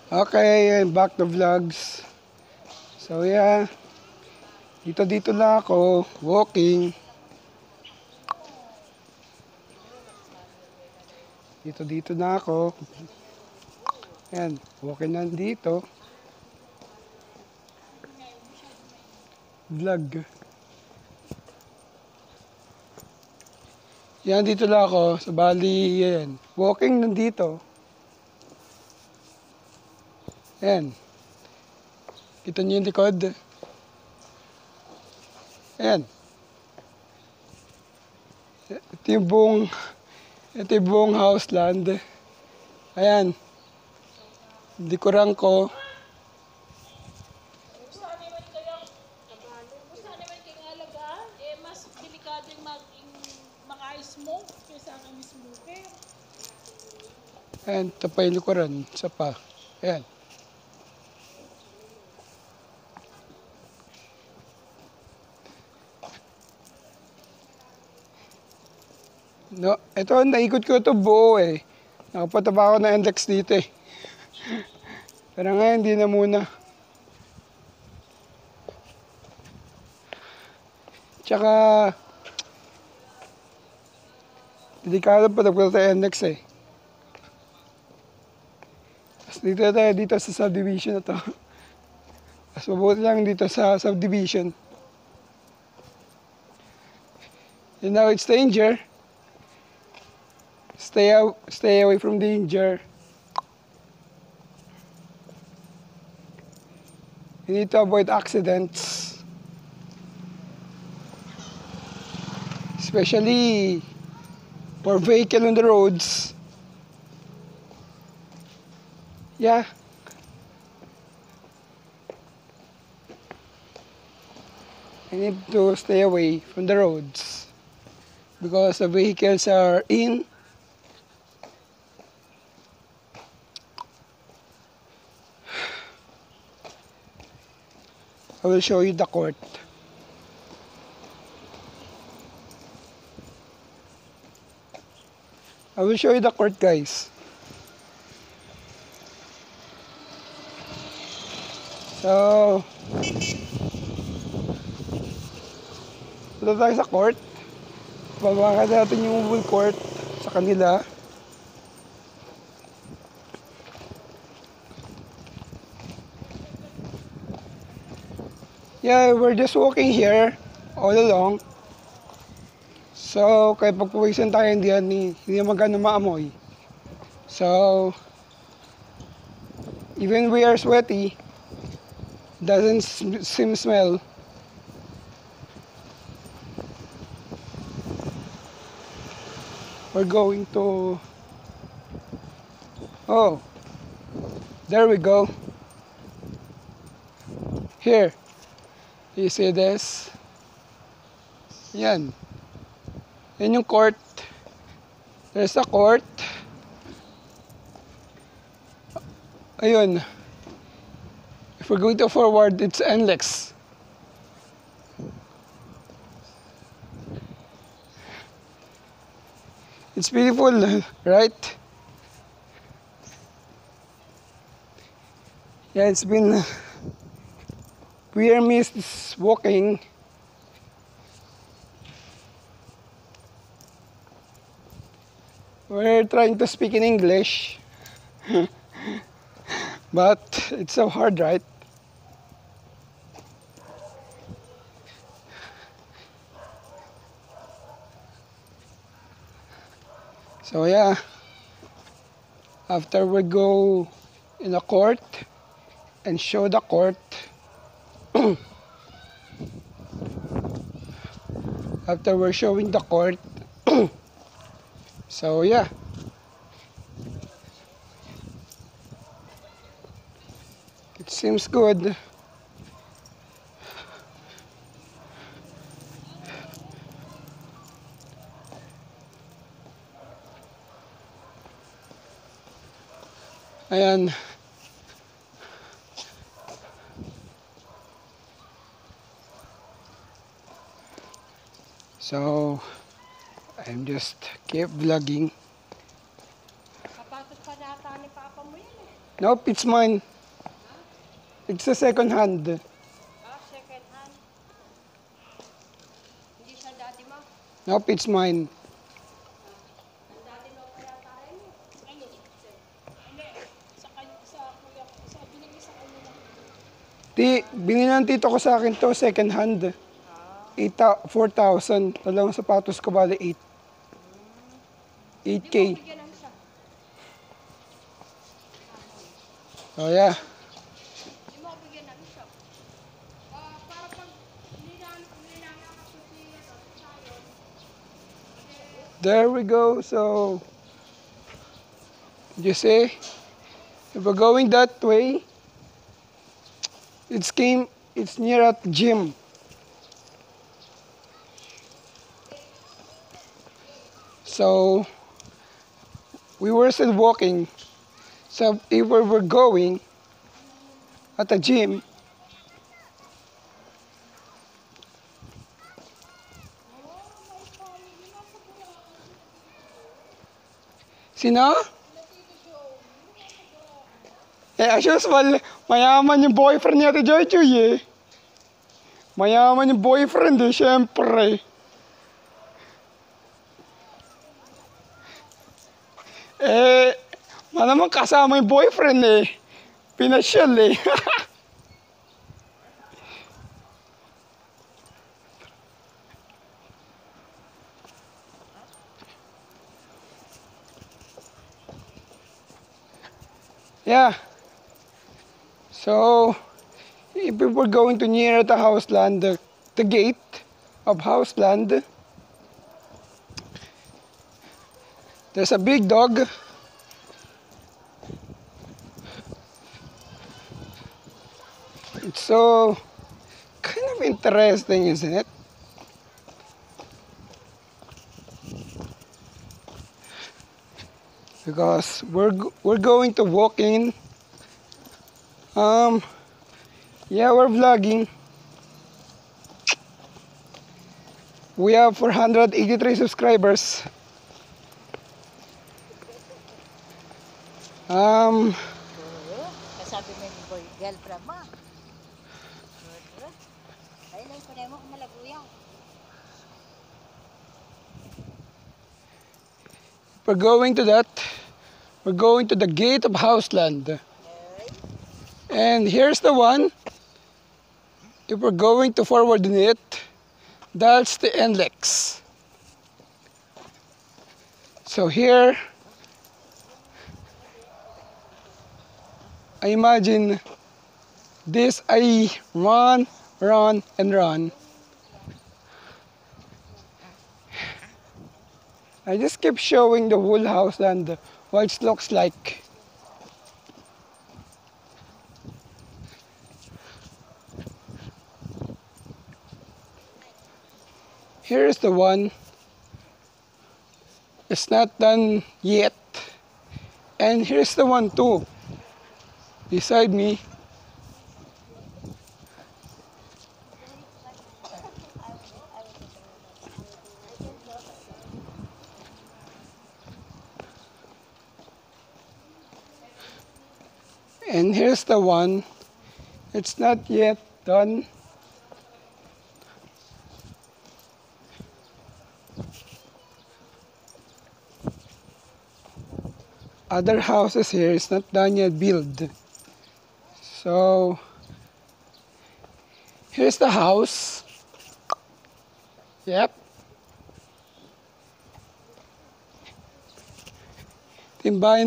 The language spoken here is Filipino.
Okay, I'm back to vlogs. So yeah, dito na ako, walking. Dito na ako. Ayan, walking na dito. Vlog. Yan, dito na ako. Sa Bali, yan. Walking nandito. Ayan. Kita niyo yung likod. Ayan. Ito yung buong house land. Ayan. Dikuran ko. Gusto naman kayang gusto naman kayang alaga, mas delikado yung maka-smoke kaysa ang smoker. Ayan, ito pa yung likuran. Isa pa. Ayan. No, ito, naikot ko ito buo eh. Nakapataba ako ng index dito eh. Pero ngayon, hindi na muna. Tsaka, delikado pa tapos sa index eh. Tapos dito tayo, dito sa subdivision na to. Mas mabuti lang dito sa subdivision. And now it's danger. Stay away from danger. You need to avoid accidents. Especially for vehicle on the roads. Yeah. I need to stay away from the roads because the vehicles are in. I will show you the court. I will show you the court, guys. So, punta tayo sa court. Babaka natin yung mobile court sa kanila. Yeah, we're just walking here all along. So, kahit pagpawisan tayo, hindi magano maamoy. So, even we are sweaty, doesn't seem smell. We're going to... Oh, there we go. Here. You see this? Yan. Yan yung court. There's a court. Ayun. If we're going to forward, it's NLEX. It's beautiful, right? Yeah, it's been... We are missed walking. We're trying to speak in English. But it's so hard, right? So yeah, after we go in a court and show the court, after we're showing the court, so yeah, it seems good. Ayan. So, I'm just keep vlogging. Sapatos pa na yata ni Papa mo yan eh. Nope, it's mine. It's a second hand. Second hand. Hindi siya daddy mo. Nope, it's mine. Ang daddy mo pa yata rin eh. Ano? Hindi. Sa kuya ko. Binigay sa kanya lang. Binili ng tito ko sa akin to, second hand. 4,000. Dalawang sapatos ko bali 8. 8K. Bigyan lang siya. Oh yeah. Hindi mo bigyan lang siya. Para pag nilalang ako siya tayo. There we go. So, you see, if we're going that way, it's near at gym. So, we were still walking. So, if we were going at the gym, sino? As usual, mayaman yung boyfriend niya, Ate Joy Joy eh. Mayaman yung boyfriend eh, syempre. Malamang kasama yung boyfriend eh. Pinasyal eh. Yeah. So, if we were going to near the Houseland, the gate of Houseland, there's a big dog. It's so kind of interesting, isn't it? Because we're going to walk in. Yeah, we're vlogging. We have 483 subscribers. Kasabi mo yung girlfriend mo. Ay, lang ko na mo kung malaguyaw. We're going to the gate of Houseland. And here's the one. If we're going to forward in it, that's the NLEX. So here, I imagine this, I run, and run. I just keep showing the whole Houseland, what it looks like. Here's the one. It's not done yet. And here's the one too, beside me. And here's the one. It's not yet done. Other houses here is not done yet build. So here's the house. Yep. Timbayan